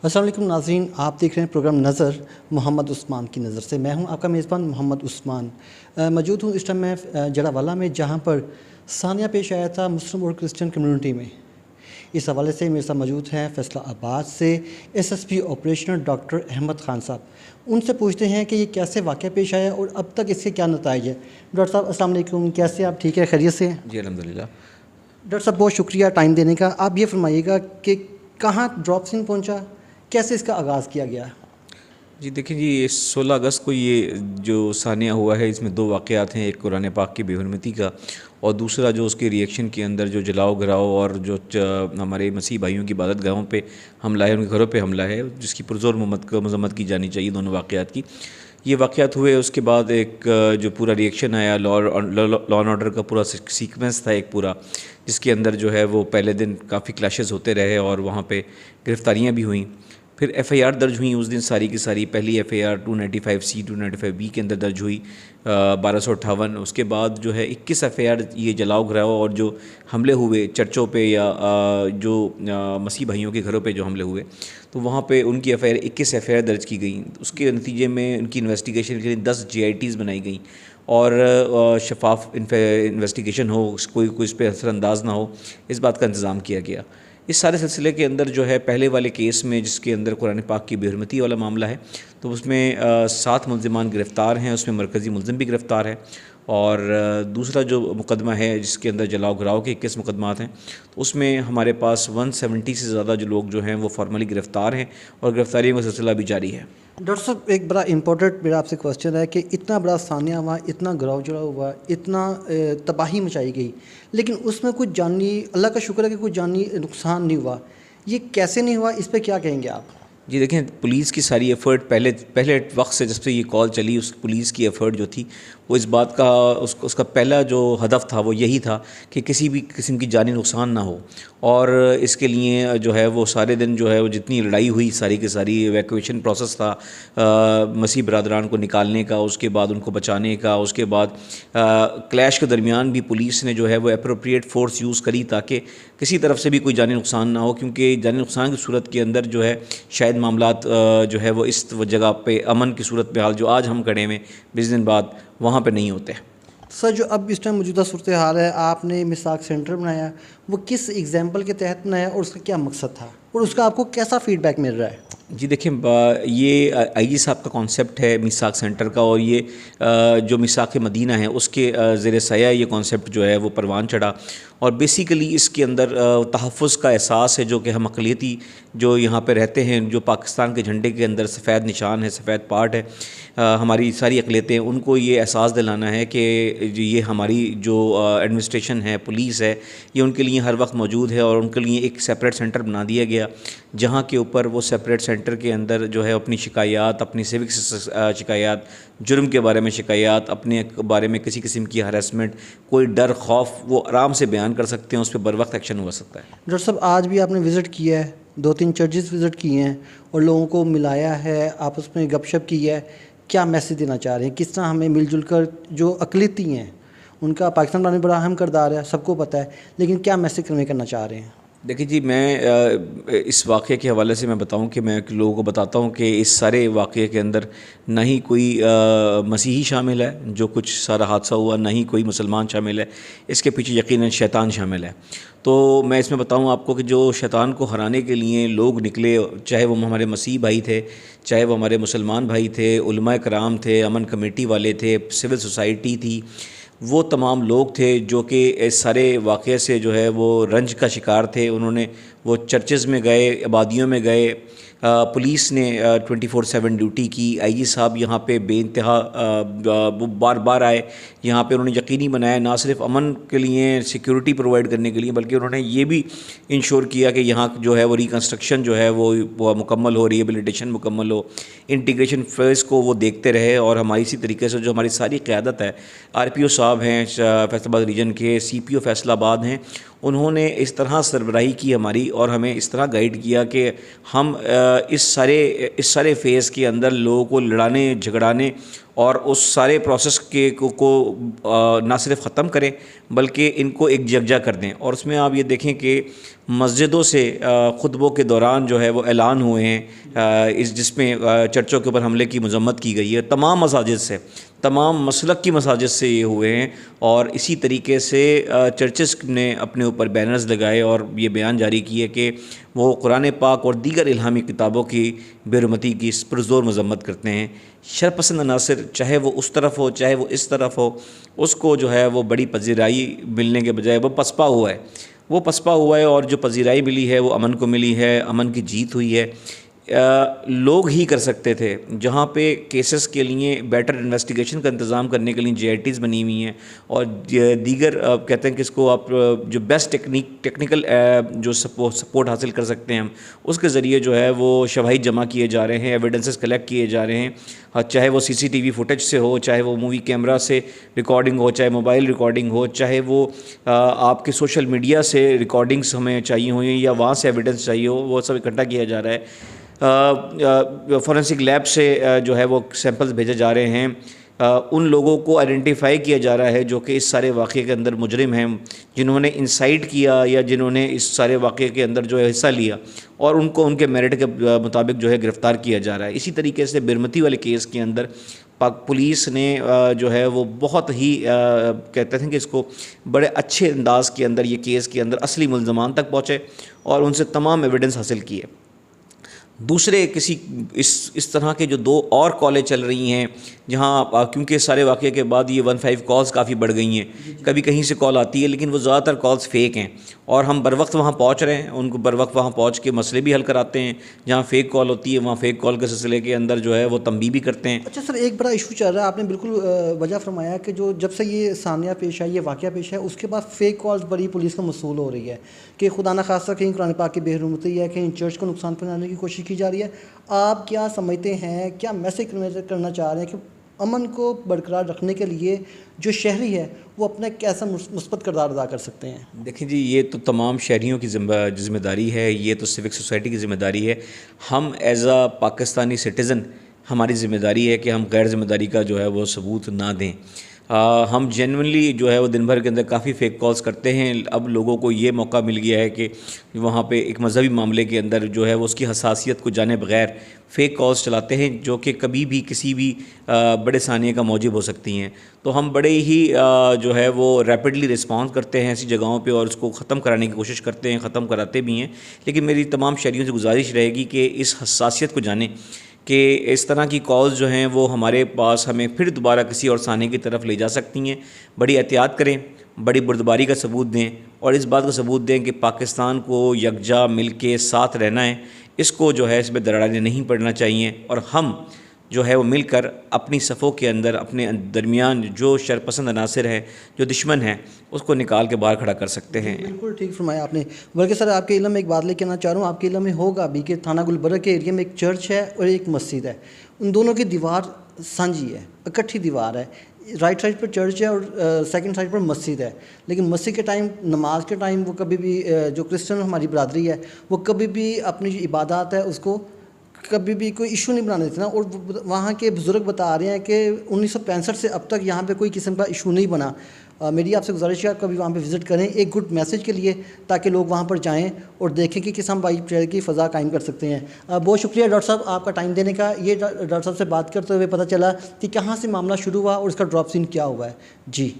السلام علیکم ناظرین، آپ دیکھ رہے ہیں پروگرام نظر محمد عثمان کی نظر سے۔ میں ہوں آپ کا میزبان محمد عثمان۔ موجود ہوں اس ٹائم میں جڑا والا میں، جہاں پر ثانیہ پیش آیا تھا مسلم اور کرسچن کمیونٹی میں۔ اس حوالے سے میرے ساتھ موجود ہیں فیصلہ آباد سے S S P operational doctor Ahmed Khan صاحب۔ ان سے پوچھتے ہیں کہ یہ کیسے واقعہ پیش آیا اور اب تک اس کے کیا نتائج ہے۔ ڈاکٹر صاحب السلام علیکم، کیسے آپ؟ ٹھیک ہے، خیریت سے ہیں؟ جی الحمدللہ۔ ڈاکٹر صاحب بہت شکریہ ٹائم دینے کا۔ آپ یہ فرمائیے گا کہ کہاں ڈراپ سین پہنچا، کیسے اس کا آغاز کیا گیا؟ جی دیکھیں جی، 16 اگست کو یہ جو ثانیہ ہوا ہے، اس میں دو واقعات ہیں، ایک قرآن پاک کی بے حرمتی کا اور دوسرا جو اس کے ریئیکشن کے اندر جو جلاؤ گھراؤ اور جو ہمارے مسیح بھائیوں کی عبادت گاہوں پہ حملہ ہے، ان کے گھروں پہ حملہ ہے، جس کی پرزور مذمت کی جانی چاہیے دونوں واقعات کی۔ یہ واقعات ہوئے، اس کے بعد ایک جو پورا ریئیکشن آیا، لا اینڈ آرڈر کا پورا سیکوینس تھا ایک پورا، جس کے اندر جو ہے وہ پہلے دن کافی کلیشز ہوتے رہے اور وہاں پہ گرفتاریاں بھی ہوئیں۔ پھر ایف آئی آر درج ہوئیں اس دن ساری کی ساری۔ پہلی F I are 295C 295B کے اندر درج ہوئی 1258۔ اس کے بعد جو ہے 21 ایف آئی آر یہ جلاؤ گھراؤ اور جو حملے ہوئے چرچوں پہ یا جو مسیح بھائیوں کے گھروں پہ جو حملے ہوئے، تو وہاں پہ ان کی F I R 21 F I R درج کی گئیں۔ اس کے نتیجے میں ان کی انویسٹیگیشن کے لیے 10 GITs بنائی گئیں اور شفاف انویسٹیگیشن ہو، کوئی اس پہ اثر انداز نہ ہو، اس بات کا انتظام کیا گیا۔ اس سارے سلسلے کے اندر جو ہے پہلے والے کیس میں، جس کے اندر قرآن پاک کی بے حرمتی والا معاملہ ہے، تو اس میں 7 ملزمان گرفتار ہیں، اس میں مرکزی ملزم بھی گرفتار ہے، اور دوسرا جو مقدمہ ہے جس کے اندر جلاؤ گھراؤ کے 21 مقدمات ہیں، تو اس میں ہمارے پاس 170 سے زیادہ جو لوگ جو ہیں وہ فارملی گرفتار ہیں اور گرفتاریوں کا سلسلہ بھی جاری ہے۔ ڈاکٹر صاحب ایک بڑا امپورٹنٹ میرا آپ سے کوسچن ہے کہ اتنا بڑا ثانیہ ہوا، اتنا گراؤ جڑاؤ ہوا، اتنا تباہی مچائی گئی، لیکن اس میں کچھ جانی، اللہ کا شکر ہے کہ کچھ جانی نقصان نہیں ہوا۔ یہ کیسے نہیں ہوا، اس پہ کیا کہیں گے آپ؟ جی دیکھیں، پولیس کی ساری ایفرٹ پہلے وقت سے جب سے یہ کال چلی، اس پولیس کی ایفرٹ جو تھی وہ اس بات کا اس کا پہلا جو ہدف تھا وہ یہی تھا کہ کسی بھی قسم کی جانی نقصان نہ ہو، اور اس کے لیے جو ہے وہ سارے دن جو ہے وہ جتنی لڑائی ہوئی ساری کی ساری، ایویکویشن پروسیس تھا مسیح برادران کو نکالنے کا، اس کے بعد ان کو بچانے کا، اس کے بعد کلیش کے درمیان بھی پولیس نے جو ہے وہ اپروپریٹ فورس یوز کری تاکہ کسی طرف سے بھی کوئی جانی نقصان نہ ہو، کیونکہ جانی نقصان کی صورت کے اندر جو ہے شاید معاملات جو ہے وہ اس جگہ پہ امن کی صورت حال جو آج ہم کھڑے میں 20 دن بعد وہاں پہ نہیں ہوتے۔ سر جو اب اس ٹائم موجودہ صورتحال ہے، آپ نے میثاق سینٹر بنایا، وہ کس ایگزامپل کے تحت بنایا اور اس کا کیا مقصد تھا، اور اس کا آپ کو کیسا فیڈ بیک مل رہا ہے؟ جی دیکھیں، یہ آئی جی صاحب کا کانسیپٹ ہے میثاق سینٹر کا، اور یہ جو میثاق مدینہ ہے اس کے زیر سایہ یہ کانسیپٹ جو ہے وہ پروان چڑھا، اور بیسیکلی اس کے اندر تحفظ کا احساس ہے، جو کہ ہم اقلیتی جو یہاں پہ رہتے ہیں، جو پاکستان کے جھنڈے کے اندر سفید نشان ہے، سفید پارٹ ہے، ہماری ساری اقلیتیں، ان کو یہ احساس دلانا ہے کہ یہ ہماری جو ایڈمنسٹریشن ہے، پولیس ہے، یہ ان کے لیے ہر وقت موجود ہے، اور ان کے لیے ایک سیپریٹ سینٹر بنا دیا گیا، جہاں کے اوپر وہ سیپریٹ سینٹر کے اندر جو ہے اپنی شکایات، اپنی سیوک شکایات، جرم کے بارے میں شکایات، اپنے بارے میں کسی قسم کی ہراسمنٹ، کوئی ڈر خوف، وہ آرام سے بیان کر سکتے ہیں، اس پہ بر وقت ایکشن ہو سکتا ہے۔ ڈاکٹر صاحب آج بھی آپ نے وزٹ کیا ہے، 2-3 چرچز وزٹ کیے ہیں اور لوگوں کو ملایا ہے، آپس میں گپ شپ کی ہے، کیا میسیج دینا چاہ رہے ہیں؟ کس طرح ہمیں مل جل کر، جو اقلیتی ہیں ان کا پاکستان بنانے میں بڑا اہم کردار ہے، سب کو پتہ ہے، لیکن کیا میسیج کنوے کرنا چاہ رہے ہیں؟ دیکھیں جی، میں اس واقعے کے حوالے سے میں بتاؤں کہ میں لوگوں کو بتاتا ہوں کہ اس سارے واقعے کے اندر نہ ہی کوئی مسیحی شامل ہے، جو کچھ سارا حادثہ ہوا، نہ ہی کوئی مسلمان شامل ہے، اس کے پیچھے یقیناً شیطان شامل ہے۔ تو میں اس میں بتاؤں آپ کو کہ جو شیطان کو ہرانے کے لیے لوگ نکلے، چاہے وہ ہمارے مسیح بھائی تھے، چاہے وہ ہمارے مسلمان بھائی تھے، علماء کرام تھے، امن کمیٹی والے تھے، سول سوسائٹی تھی، وہ تمام لوگ تھے جو کہ اس سارے واقعے سے جو ہے وہ رنج کا شکار تھے۔ انہوں نے وہ چرچز میں گئے، آبادیوں میں گئے، پولیس نے 24/7 ڈیوٹی کی، آئی جی صاحب یہاں پہ بے انتہا بار بار آئے، یہاں پہ انہوں نے یقینی بنایا نہ صرف امن کے لیے، سیکیورٹی پرووائڈ کرنے کے لیے، بلکہ انہوں نے یہ بھی انشور کیا کہ یہاں جو ہے وہ ریکنسٹرکشن جو ہے وہ مکمل ہو، ریہیبلیٹیشن مکمل ہو، انٹیگریشن فیز کو وہ دیکھتے رہے، اور ہماری اسی طریقے سے جو ہماری ساری قیادت ہے، RPO صاحب ہیں فیصل آباد ریجن کے، CPO فیصل آباد ہیں، انہوں نے اس طرح سربراہی کی ہماری، اور ہمیں اس طرح گائیڈ کیا کہ ہم اس سارے فیز کے اندر لوگوں کو لڑانے، جھگڑانے اور اس سارے پروسیس کے کو نہ صرف ختم کریں بلکہ ان کو ایک یکجا کر دیں. اور اس میں آپ یہ دیکھیں کہ مسجدوں سے خطبوں کے دوران جو ہے وہ اعلان ہوئے ہیں جس میں چرچوں کے اوپر حملے کی مذمت کی گئی ہے. تمام مساجد سے, تمام مسلک کی مساجد سے یہ ہوئے ہیں. اور اسی طریقے سے چرچز نے اپنے اوپر بینرز لگائے اور یہ بیان جاری کیے کہ وہ قرآن پاک اور دیگر الہامی کتابوں کی بے حرمتی کی پرزور مذمت کرتے ہیں. شرپسند عناصر چاہے وہ اس طرف ہو چاہے وہ اس طرف ہو, اس کو جو ہے وہ بڑی پذیرائی ملنے کے بجائے وہ پسپا ہوا ہے. اور جو پذیرائی ملی ہے وہ امن کو ملی ہے, امن کی جیت ہوئی ہے. لوگ ہی کر سکتے تھے. جہاں پہ کیسز کے لیے بیٹر انویسٹیگیشن کا انتظام کرنے کے لیے JITs بنی ہوئی ہیں اور دیگر کہتے ہیں کہ اس کو آپ جو بیسٹ ٹیکنیکل جو سپورٹ حاصل کر سکتے ہیں ہم, اس کے ذریعے جو ہے وہ شواہد جمع کیے جا رہے ہیں, ایویڈنسز کلیکٹ کیے جا رہے ہیں. چاہے وہ CCTV فوٹیج سے ہو, چاہے وہ مووی کیمرہ سے ریکارڈنگ ہو, چاہے موبائل ریکارڈنگ ہو, چاہے وہ آپ کے سوشل میڈیا سے ریکارڈنگز ہمیں چاہیے ہوئیں یا وہاں سے ایویڈنس چاہیے ہو, وہ سب اکٹھا کیا جا رہا ہے. فورینسک لیب سے جو ہے وہ سیمپلز بھیجے جا رہے ہیں. ان لوگوں کو آئیڈینٹیفائی کیا جا رہا ہے جو کہ اس سارے واقعے کے اندر مجرم ہیں, جنہوں نے انسائٹ کیا یا جنہوں نے اس سارے واقعے کے اندر جو ہے حصہ لیا, اور ان کو ان کے میرٹ کے مطابق جو ہے گرفتار کیا جا رہا ہے. اسی طریقے سے بے حرمتی والے کیس کے اندر پاک پولیس نے جو ہے وہ بہت ہی کہتے ہیں کہ اس کو بڑے اچھے انداز کے اندر یہ کیس کے اندر اصلی ملزمان تک پہنچے اور ان سے تمام ایویڈنس حاصل کیے. دوسرے کسی اس طرح کے جو 2 اور کالیں چل رہی ہیں جہاں کیونکہ سارے واقعے کے بعد یہ 15 کالز کافی بڑھ گئی ہیں, کبھی کہیں سے کال آتی ہے لیکن وہ زیادہ تر کالز فیک ہیں, اور ہم بر وقت وہاں پہنچ رہے ہیں, ان کو بر وقت وہاں پہنچ کے مسئلے بھی حل کراتے ہیں. جہاں فیک کال ہوتی ہے وہاں فیک کال کے سلسلے کے اندر جو ہے وہ تنبیہ بھی کرتے ہیں. اچھا سر, ایک بڑا ایشو چل رہا ہے, آپ نے بالکل وجہ فرمایا کہ جب سے یہ ثانیہ پیش آئی, یہ واقعہ پیش ہے, اس کے بعد فیک کالز بڑی پولیس کا موصول ہو رہی ہے کہ خدا نخواستہ کہیں قرآن پاک کی بے حرمتی ہے, کہیں چرچ کو نقصان پہنچانے کی کوشش کی جا رہی ہے. آپ کیا سمجھتے ہیں, کیا میسج کرنا چاہ رہے ہیں کہ امن کو برقرار رکھنے کے لیے جو شہری ہے وہ اپنا کیسا مثبت کردار ادا کر سکتے ہیں؟ دیکھیں جی, یہ تو تمام شہریوں کی ذمہ داری ہے, یہ تو سوک سوسائٹی کی ذمہ داری ہے. ہم ایز اے پاکستانی سٹیزن ہماری ذمہ داری ہے کہ ہم غیر ذمہ داری کا جو ہے وہ ثبوت نہ دیں. ہم جینونلی جو ہے وہ دن بھر کے اندر کافی فیک کالز کرتے ہیں. اب لوگوں کو یہ موقع مل گیا ہے کہ وہاں پہ ایک مذہبی معاملے کے اندر جو ہے وہ اس کی حساسیت کو جانے بغیر فیک کالز چلاتے ہیں جو کہ کبھی بھی کسی بھی بڑے ثانیے کا موجب ہو سکتی ہیں. تو ہم بڑے ہی جو ہے وہ ریپڈلی رسپانس کرتے ہیں ایسی جگہوں پہ اور اس کو ختم کرانے کی کوشش کرتے ہیں, ختم کراتے بھی ہیں. لیکن میری تمام شہریوں سے گزارش رہے گی کہ اس حساسیت کو جانیں کہ اس طرح کی کالز جو ہیں وہ ہمارے پاس ہمیں پھر دوبارہ کسی اور ثانیے کی طرف لے جا سکتی ہیں. بڑی احتیاط کریں, بڑی بردباری کا ثبوت دیں اور اس بات کا ثبوت دیں کہ پاکستان کو یکجا مل کے ساتھ رہنا ہے. اس کو جو ہے اس میں دراڑیں نہیں پڑنا چاہیے, اور ہم جو ہے وہ مل کر اپنی صفوں کے اندر اپنے درمیان جو شرپسند عناصر ہیں, جو دشمن ہیں, اس کو نکال کے باہر کھڑا کر سکتے ہیں. بالکل ٹھیک فرمایا آپ نے. بلکہ سر آپ کے علم میں ایک بات لے کے آنا چاہ رہا ہوں, آپ کے علم میں ہوگا بھی کہ تھانہ گلبرگ کے ایریا میں ایک چرچ ہے اور ایک مسجد ہے, ان دونوں کی دیوار سانجھی ہے, اکٹھی دیوار ہے. رائٹ سائڈ پر چرچ ہے اور سیکنڈ سائڈ پر مسجد ہے, لیکن مسجد کے ٹائم, نماز کے ٹائم وہ کبھی بھی جو کرسچن ہماری برادری ہے وہ کبھی بھی اپنی جو عبادات ہے اس کو کبھی بھی کوئی ایشو نہیں بنانے دیتے نا. اور وہاں کے بزرگ بتا رہے ہیں کہ 1965 سے اب تک یہاں پہ کوئی قسم کا ایشو نہیں بنا. میری آپ سے گزارش ہے آپ کبھی وہاں پہ وزٹ کریں ایک گڈ میسج کے لیے, تاکہ لوگ وہاں پر جائیں اور دیکھیں کہ کس ہم بھائی چارے کی فضا قائم کر سکتے ہیں. بہت شکریہ ڈاکٹر صاحب آپ کا ٹائم دینے کا. یہ ڈاکٹر صاحب سے بات کرتے ہوئے پتہ چلا کہ کہاں سے معاملہ شروع ہوا اور اس کا ڈراپ سین کیا ہوا ہے. جی